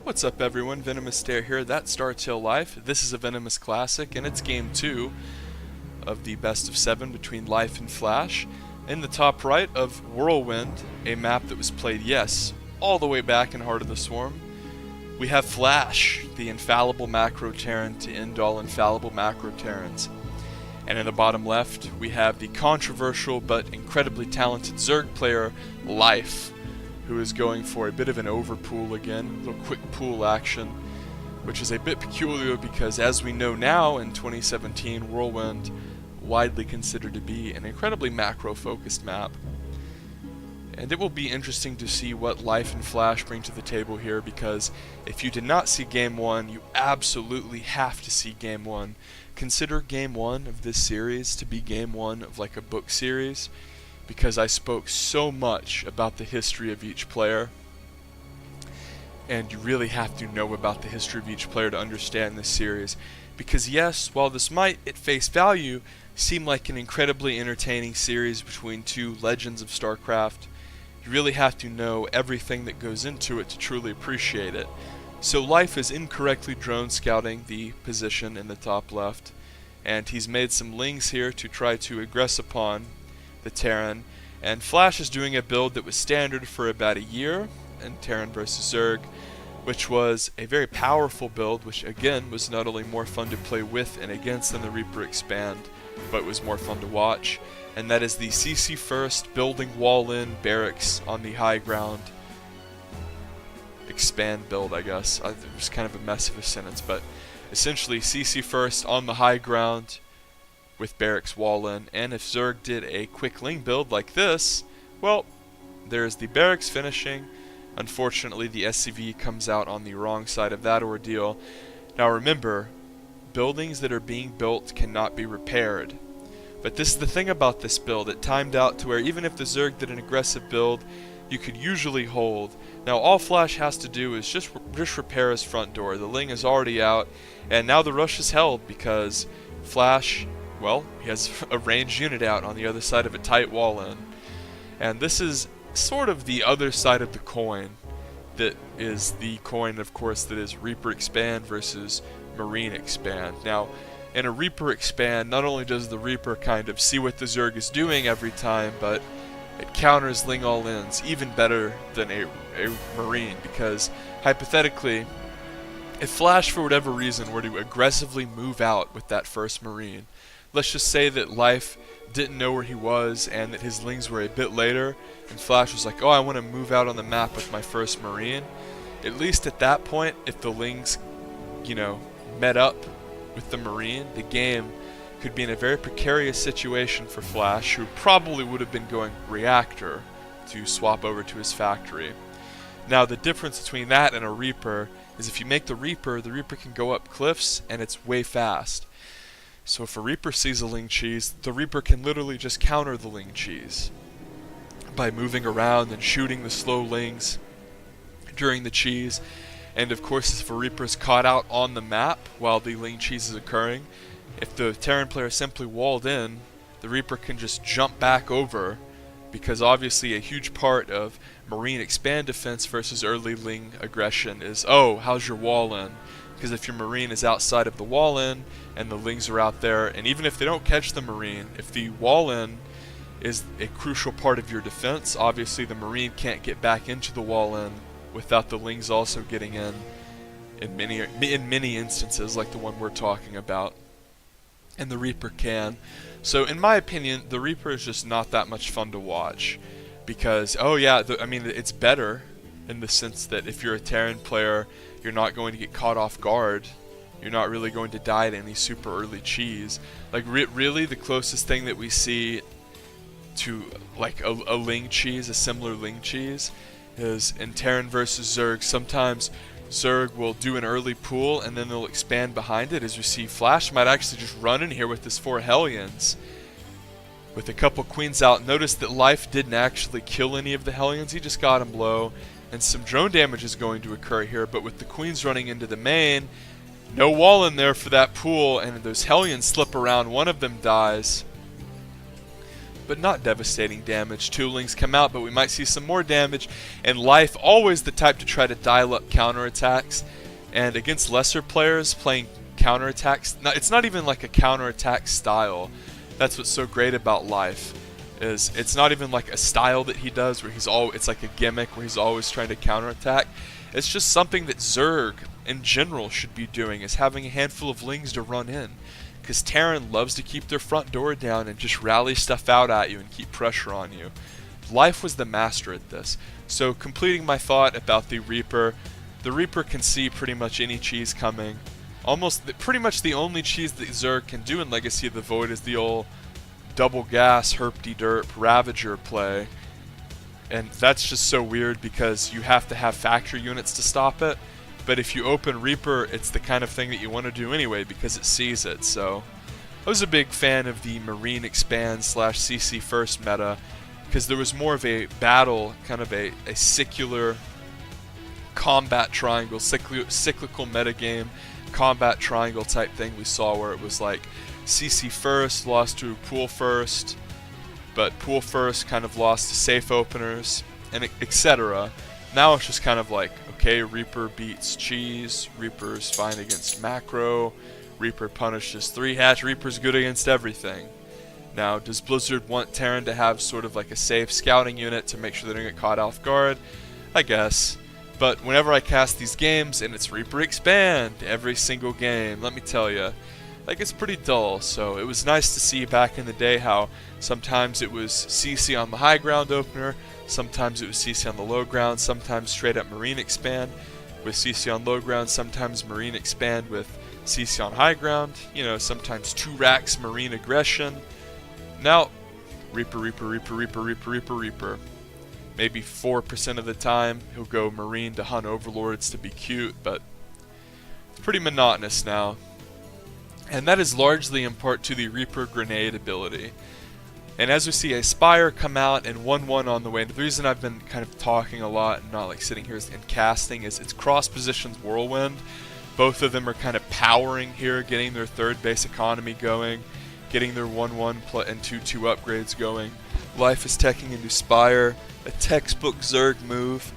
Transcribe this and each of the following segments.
What's up everyone, Venomous here, That Starts Hill Life. This is a Venomous Classic, and it's Game 2 of the best of 7 between Life and Flash. In the top right of Whirlwind, a map that was played, yes, all the way back in Heart of the Swarm, we have Flash, the infallible macro Terran to end all infallible macro Terrans. And in the bottom left, we have the controversial but incredibly talented Zerg player, Life, who is going for a bit of an overpool again, a little quick pool action, which is a bit peculiar because, as we know now in 2017, Whirlwind widely considered to be an incredibly macro-focused map. And it will be interesting to see what Life and Flash bring to the table here, because if you did not see Game 1, you absolutely have to see Game 1. Consider Game 1 of this series to be Game 1 of like a book series, because I spoke so much about the history of each player, and you really have to know about the history of each player to understand this series. Because yes, while this might, at face value, seem like an incredibly entertaining series between two legends of StarCraft, you really have to know everything that goes into it to truly appreciate it. So Life is incorrectly drone scouting the position in the top left, and he's made some lings here to try to aggress upon the Terran, and Flash is doing a build that was standard for about a year in Terran vs Zerg, which was a very powerful build, which again was not only more fun to play with and against than the Reaper Expand, but was more fun to watch, and that is the CC first building wall in barracks on the high ground expand build, I guess. It was kind of a mess of a sentence, but essentially CC first on the high ground with barracks wall in, and if Zerg did a quick ling build like this, well, there's the barracks finishing. Unfortunately, the SCV comes out on the wrong side of that ordeal. Now remember, buildings that are being built cannot be repaired. But this is the thing about this build, it timed out to where even if the Zerg did an aggressive build, you could usually hold. Now all Flash has to do is just repair his front door. The ling is already out, and now the rush is held because Flash, well, he has a ranged unit out on the other side of a tight wall in. And this is sort of the other side of the coin. That is the coin, of course, that is Reaper Expand versus Marine Expand. Now, in a Reaper Expand, not only does the Reaper kind of see what the Zerg is doing every time, but it counters ling all-ins even better than a Marine, because hypothetically, if Flash for whatever reason were to aggressively move out with that first Marine, let's just say that Life didn't know where he was and that his lings were a bit later, and Flash was like, oh, I want to move out on the map with my first Marine. At least at that point, if the lings, met up with the Marine, the game could be in a very precarious situation for Flash, who probably would have been going Reactor to swap over to his factory. Now, the difference between that and a Reaper is if you make the Reaper can go up cliffs, and it's way fast. So if a Reaper sees a ling cheese, the Reaper can literally just counter the ling cheese by moving around and shooting the slow lings during the cheese. And of course, if a Reaper is caught out on the map while the ling cheese is occurring, if the Terran player simply walled in, the Reaper can just jump back over, because obviously a huge part of Marine Expand defense versus early ling aggression is, oh, how's your wall in? Because if your Marine is outside of the wall in and the lings are out there, and even if they don't catch the Marine, if the wall in is a crucial part of your defense, obviously the Marine can't get back into the wall in without the lings also getting in many instances, like the one we're talking about. And the Reaper can. So in my opinion, the Reaper is just not that much fun to watch, because, oh yeah, it's better in the sense that if you're a Terran player, you're not going to get caught off guard. You're not really going to die to any super early cheese. Like, really, the closest thing that we see to, like, a ling cheese, a similar ling cheese, is in Terran versus Zerg. Sometimes Zerg will do an early pool, and then they'll expand behind it. As you see, Flash might actually just run in here with his 4 Hellions, with a couple Queens out. Notice that Life didn't actually kill any of the Hellions, he just got them low. And some drone damage is going to occur here, but with the Queens running into the main, no wall in there for that pool, and those Hellions slip around, one of them dies. but not devastating damage. 2 Lings come out, but we might see some more damage. And Life, always the type to try to dial up counterattacks. And against lesser players playing counterattacks, it's not even like a counterattack style. That's what's so great about Life, is it's not even like a style that he does where it's like a gimmick where he's always trying to counterattack. It's just something that Zerg in general should be doing, is having a handful of Lings to run in. Because Terran loves to keep their front door down and just rally stuff out at you and keep pressure on you. Life was the master at this. So completing my thought about the Reaper can see pretty much any cheese coming. Pretty much the only cheese that Zerg can do in Legacy of the Void is the old double gas herp-de-derp Ravager play. And that's just so weird because you have to have factory units to stop it. But if you open Reaper, it's the kind of thing that you want to do anyway because it sees it. So I was a big fan of the Marine Expand / CC First meta because there was more of a battle, kind of a secular combat triangle, cyclical metagame, combat triangle type thing we saw, where it was like CC First lost to Pool First, but Pool First kind of lost to safe openers, and etc. Now it's just kind of like, okay, Reaper beats Cheese, Reaper's fine against Macro, Reaper punishes 3-hatch, Reaper's good against everything. Now, does Blizzard want Terran to have sort of like a safe scouting unit to make sure they don't get caught off guard? I guess. But whenever I cast these games, and it's Reaper Expand every single game, let me tell you, like, it's pretty dull. So it was nice to see back in the day how sometimes it was CC on the high ground opener, sometimes it was CC on the low ground, sometimes straight up Marine Expand with CC on low ground, sometimes Marine Expand with CC on high ground, you know, sometimes 2 racks Marine Aggression. Now, Reaper. Maybe 4% of the time he'll go Marine to hunt Overlords to be cute, but it's pretty monotonous now. And that is largely in part to the Reaper Grenade ability. And as we see a Spire come out and 1-1 on the way, and the reason I've been kind of talking a lot and not like sitting here and casting is it's cross positions Whirlwind. Both of them are kind of powering here, getting their 3rd base economy going, getting their 1-1 and 2-2 upgrades going. Life is teching into Spire, a textbook Zerg move.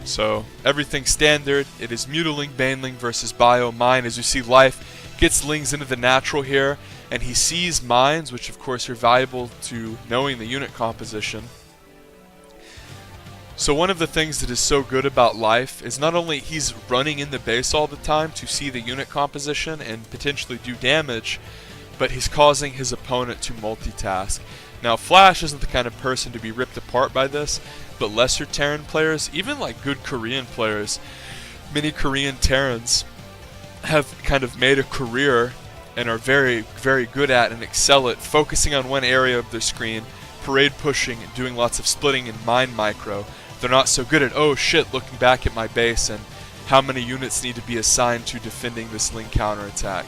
So everything standard. It is Mutiling Baneling versus Bio Mine. As you see, Life gets Lings into the natural here, and he sees mines, which of course are valuable to knowing the unit composition. So one of the things that is so good about Life is not only he's running in the base all the time to see the unit composition and potentially do damage, but he's causing his opponent to multitask. Now, Flash isn't the kind of person to be ripped apart by this, but lesser Terran players, even like good Korean players, many Korean Terrans have kind of made a career and are very, very good at and excel at focusing on one area of their screen, parade pushing, and doing lots of splitting and mine micro. They're not so good at, oh shit, looking back at my base and how many units need to be assigned to defending this Ling counterattack.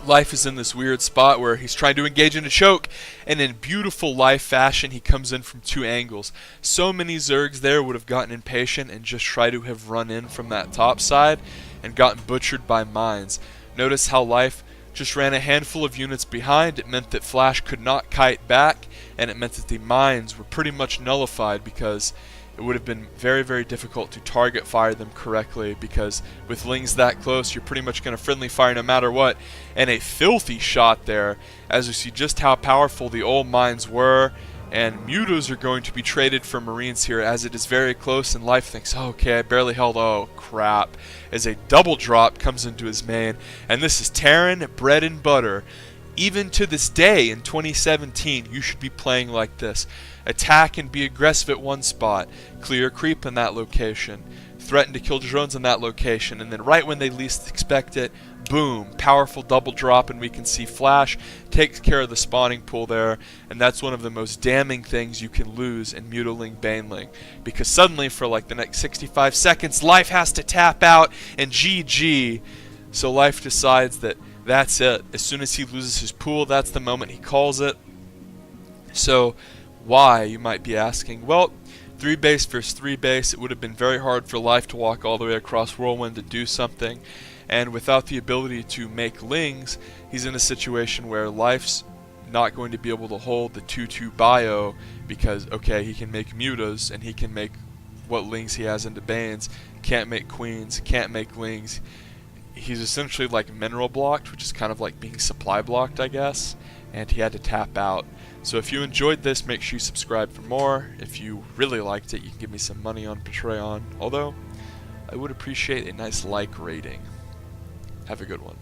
Life is in this weird spot where he's trying to engage in a choke, and in beautiful Life fashion he comes in from 2 angles. So many Zergs there would have gotten impatient and just tried to have run in from that top side and gotten butchered by mines. Notice how Life just ran a handful of units behind. It meant that Flash could not kite back, and it meant that the mines were pretty much nullified because it would have been very, very difficult to target fire them correctly, because with Lings that close, you're pretty much going to friendly fire no matter what. And a filthy shot there, as you see just how powerful the old mines were. And Mutos are going to be traded for Marines here, as it is very close, and Life thinks, oh, okay, I barely held, oh crap, as a double drop comes into his main. And this is Terran bread and butter. Even to this day in 2017, you should be playing like this. Attack and be aggressive at one spot, clear creep in that location, threaten to kill drones in that location, and then right when they least expect it, boom, powerful double drop, and we can see Flash takes care of the spawning pool there, and that's one of the most damning things you can lose in Mutiling Baneling, because suddenly for like the next 65 seconds, Life has to tap out, and GG. So Life decides that that's it. As soon as he loses his pool, that's the moment he calls it. So why, you might be asking? Well, 3 base versus 3 base, it would have been very hard for Life to walk all the way across Whirlwind to do something, and without the ability to make Lings, he's in a situation where Life's not going to be able to hold the 2/2 bio because, okay, he can make mutas and he can make what lings he has into Banes, can't make queens, can't make lings. He's essentially like mineral blocked, which is kind of like being supply blocked, I guess, and he had to tap out. So if you enjoyed this, make sure you subscribe for more. If you really liked it, you can give me some money on Patreon, although I would appreciate a nice like rating. Have a good one.